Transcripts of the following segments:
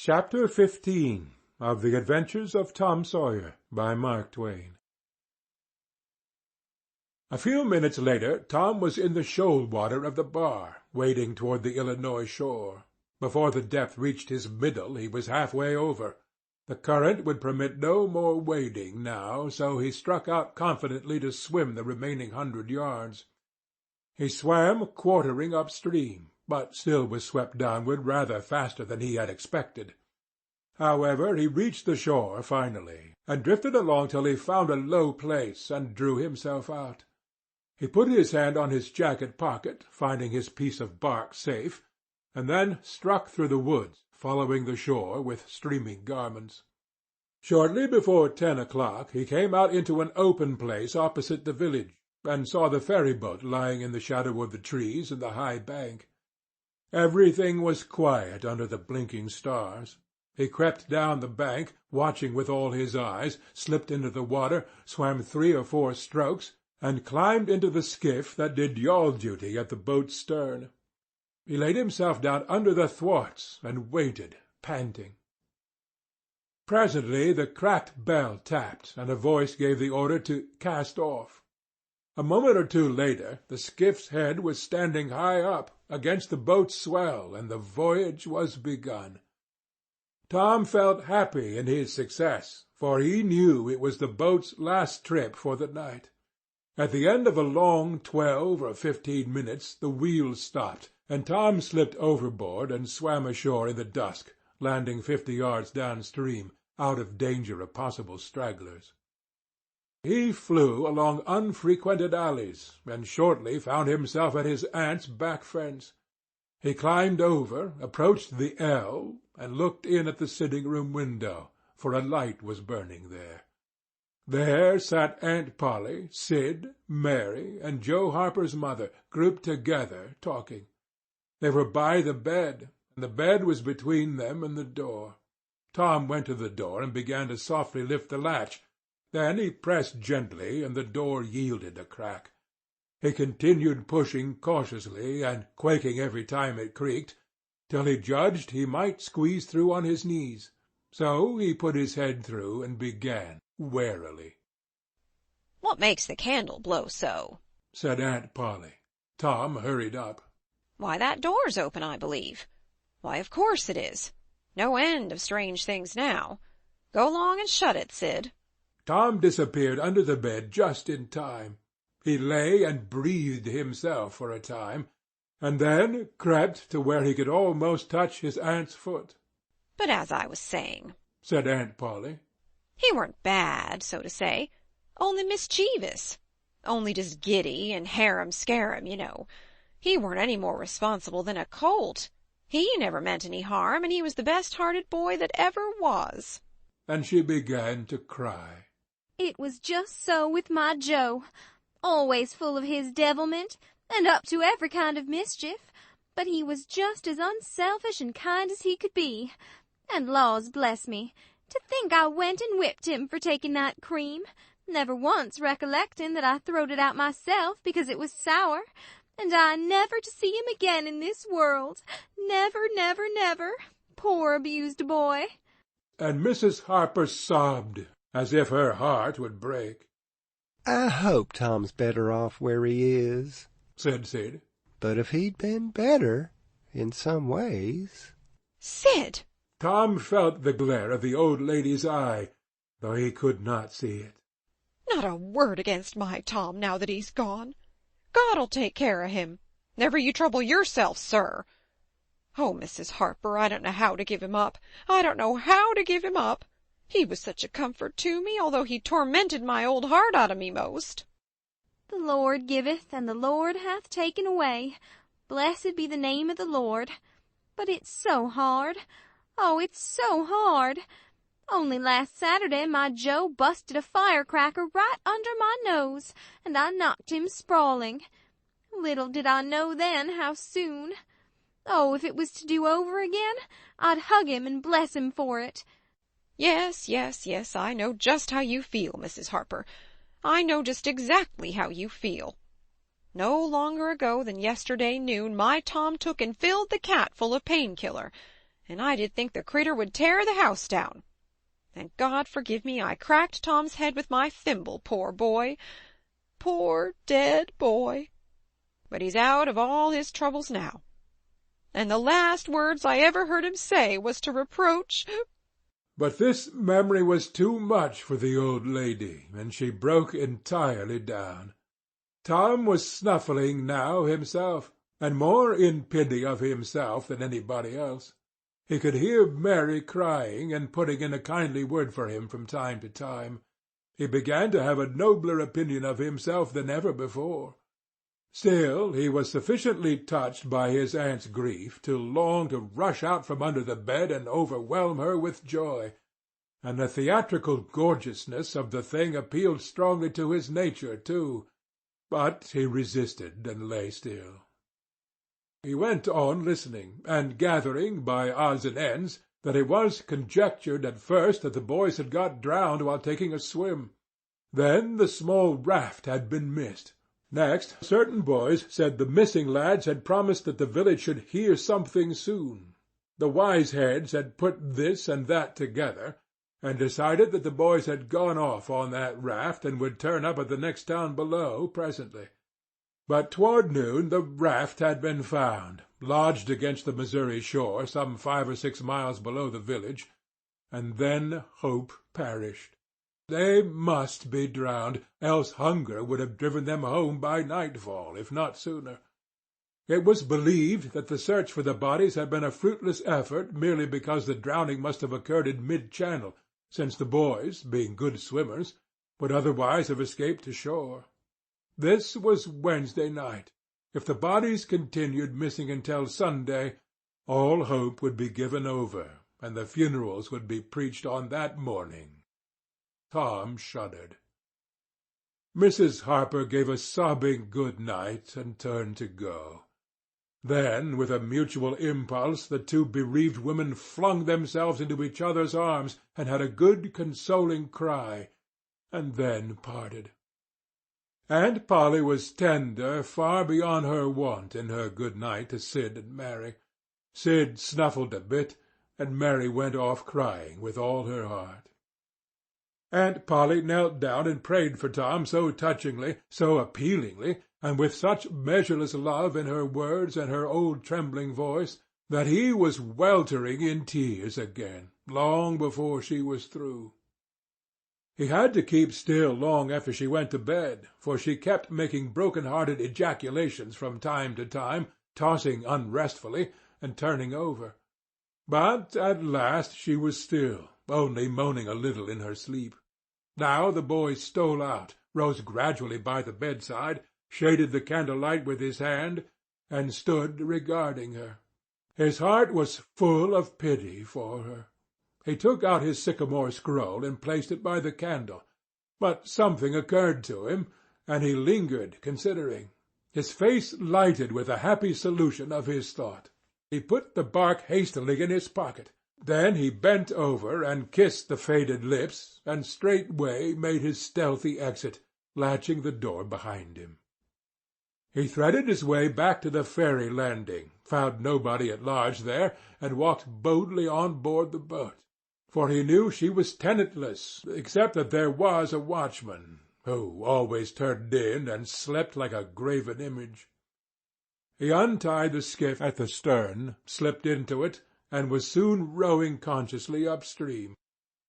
Chapter 15 of The Adventures of Tom Sawyer by Mark Twain. A few minutes later Tom was in the shoal water of the bar, wading toward the Illinois shore. Before the depth reached his middle he was halfway over. The current would permit no more wading now, so he struck out confidently to swim the remaining 100 yards. He swam quartering upstream, but still was swept downward rather faster than he had expected. However, he reached the shore finally, and drifted along till he found a low place and drew himself out. He put his hand on his jacket pocket, finding his piece of bark safe, and then struck through the woods, following the shore with streaming garments. Shortly before 10 o'clock he came out into an open place opposite the village, and saw the ferry-boat lying in the shadow of the trees and the high bank. Everything was quiet under the blinking stars. He crept down the bank, watching with all his eyes, slipped into the water, swam 3 or 4 strokes, and climbed into the skiff that did yawl duty at the boat's stern. He laid himself down under the thwarts and waited, panting. Presently the cracked bell tapped, and a voice gave the order to cast off. A moment or two later the skiff's head was standing high up, against the boat's swell, and the voyage was begun. Tom felt happy in his success, for he knew it was the boat's last trip for the night. At the end of a long 12 or 15 minutes the wheel stopped, and Tom slipped overboard and swam ashore in the dusk, landing 50 yards downstream, out of danger of possible stragglers. He flew along unfrequented alleys, and shortly found himself at his aunt's back fence. He climbed over, approached the L, and looked in at the sitting-room window, for a light was burning there. There sat Aunt Polly, Sid, Mary, and Joe Harper's mother, grouped together, talking. They were by the bed, and the bed was between them and the door. Tom went to the door and began to softly lift the latch. Then he pressed gently, and the door yielded a crack. He continued pushing cautiously, and quaking every time it creaked, till he judged he might squeeze through on his knees. So he put his head through and began, warily. "What makes the candle blow so?" said Aunt Polly. Tom hurried up. "Why, that door's open, I believe." "Why, of course it is. No end of strange things now. Go along and shut it, Sid." Tom disappeared under the bed just in time. He lay and breathed himself for a time, and then crept to where he could almost touch his aunt's foot. "But as I was saying," said Aunt Polly, "he weren't bad, so to say, only mischievous, only just giddy and harum-scarum, you know. He weren't any more responsible than a colt. He never meant any harm, and he was the best-hearted boy that ever was." And she began to cry. "It was just so with my Joe, always full of his devilment, and up to every kind of mischief, but he was just as unselfish and kind as he could be. And laws bless me, to think I went and whipped him for taking that cream, never once recollecting that I throwed it out myself because it was sour, and I never to see him again in this world, never, never, never, poor abused boy." And Mrs. Harper sobbed, as if her heart would break. "I hope Tom's better off where he is," said Sid. "but if he'd been better, in some ways—" "Sid!" Tom felt the glare of the old lady's eye, though he could not see it. "Not a word against my Tom now that he's gone. God'll take care of him. Never you trouble yourself, sir. Oh, Mrs. Harper, I don't know how to give him up. I don't know how to give him up. He was such a comfort to me, although he tormented my old heart out of me most." "The Lord giveth, and the Lord hath taken away. Blessed be the name of the Lord. But it's so hard. Oh, it's so hard. Only last Saturday my Joe busted a firecracker right under my nose, and I knocked him sprawling. Little did I know then how soon. Oh, if it was to do over again, I'd hug him and bless him for it." Yes, yes, yes, I know just how you feel, Mrs. Harper. I know just exactly how you feel. No longer ago than yesterday noon my Tom took and filled the cat full of painkiller, and I did think the creetur would tear the house down. And God forgive me, I cracked Tom's head with my thimble, poor boy. Poor dead boy. But he's out of all his troubles now. And the last words I ever heard him say was to reproach—" But this memory was too much for the old lady, and she broke entirely down. Tom was snuffling now himself, and more in pity of himself than anybody else. He could hear Mary crying and putting in a kindly word for him from time to time. He began to have a nobler opinion of himself than ever before. Still, he was sufficiently touched by his aunt's grief to long to rush out from under the bed and overwhelm her with joy, and the theatrical gorgeousness of the thing appealed strongly to his nature too, but he resisted and lay still. He went on listening, and gathering, by odds and ends, that it was conjectured at first that the boys had got drowned while taking a swim. Then the small raft had been missed. Next, certain boys said the missing lads had promised that the village should hear something soon. The wise heads had put this and that together, and decided that the boys had gone off on that raft and would turn up at the next town below presently. But toward noon the raft had been found, lodged against the Missouri shore some 5 or 6 miles below the village, and then hope perished. They must be drowned, else hunger would have driven them home by nightfall, if not sooner. It was believed that the search for the bodies had been a fruitless effort merely because the drowning must have occurred in mid-channel, since the boys, being good swimmers, would otherwise have escaped to shore. This was Wednesday night. If the bodies continued missing until Sunday, all hope would be given over, and the funerals would be preached on that morning. Tom shuddered. Mrs. Harper gave a sobbing good night and turned to go. Then, with a mutual impulse, the two bereaved women flung themselves into each other's arms and had a good consoling cry, and then parted. Aunt Polly was tender far beyond her wont in her good night to Sid and Mary. Sid snuffled a bit, and Mary went off crying with all her heart. Aunt Polly knelt down and prayed for Tom so touchingly, so appealingly, and with such measureless love in her words and her old trembling voice, that he was weltering in tears again, long before she was through. He had to keep still long after she went to bed, for she kept making broken-hearted ejaculations from time to time, tossing unrestfully, and turning over. But at last she was still, only moaning a little in her sleep. Now the boy stole out, rose gradually by the bedside, shaded the candlelight with his hand, and stood regarding her. His heart was full of pity for her. He took out his sycamore scroll and placed it by the candle, but something occurred to him, and he lingered considering. His face lighted with a happy solution of his thought. He put the bark hastily in his pocket. Then he bent over and kissed the faded lips, and straightway made his stealthy exit, latching the door behind him. He threaded his way back to the ferry landing, found nobody at large there, and walked boldly on board the boat. For he knew she was tenantless, except that there was a watchman, who always turned in and slept like a graven image. He untied the skiff at the stern, slipped into it, and was soon rowing consciously upstream.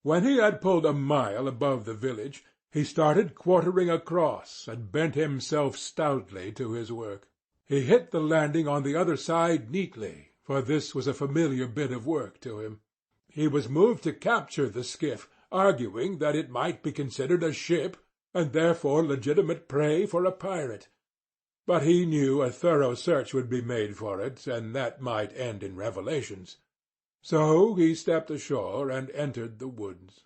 When he had pulled a mile above the village, he started quartering across and bent himself stoutly to his work. He hit the landing on the other side neatly, for this was a familiar bit of work to him. He was moved to capture the skiff, arguing that it might be considered a ship, and therefore legitimate prey for a pirate. But he knew a thorough search would be made for it, and that might end in revelations. So he stepped ashore and entered the woods.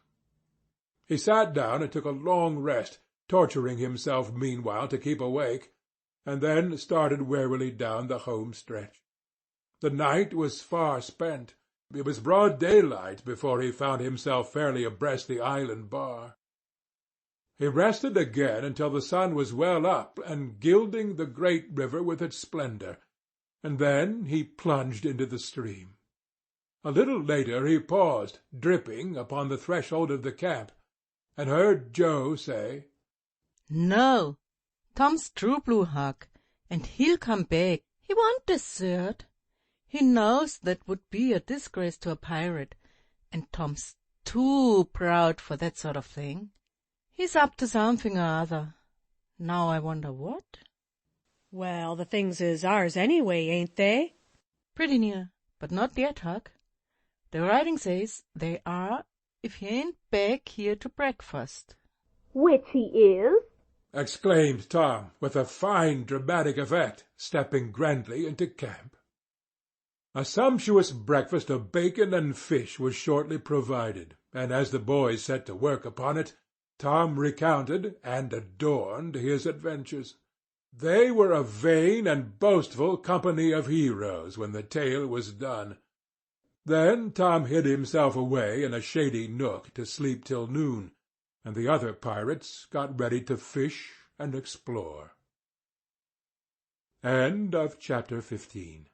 He sat down and took a long rest, torturing himself meanwhile to keep awake, and then started wearily down the home stretch. The night was far spent. It was broad daylight before he found himself fairly abreast the island bar. He rested again until the sun was well up and gilding the great river with its splendor, and then he plunged into the stream. A little later he paused, dripping, upon the threshold of the camp, and heard Joe say, "No, Tom's true blue, Huck, and he'll come back. He won't desert. He knows that would be a disgrace to a pirate, and Tom's too proud for that sort of thing. He's up to something or other. Now I wonder what." "Well, the things is ours anyway, ain't they?" "Pretty near, but not yet, Huck. The writing says they are if he ain't back here to breakfast." "Which he is?" exclaimed Tom, with a fine dramatic effect, stepping grandly into camp. A sumptuous breakfast of bacon and fish was shortly provided, and as the boys set to work upon it, Tom recounted and adorned his adventures. They were a vain and boastful company of heroes when the tale was done. Then Tom hid himself away in a shady nook to sleep till noon, and the other pirates got ready to fish and explore. Chapter 15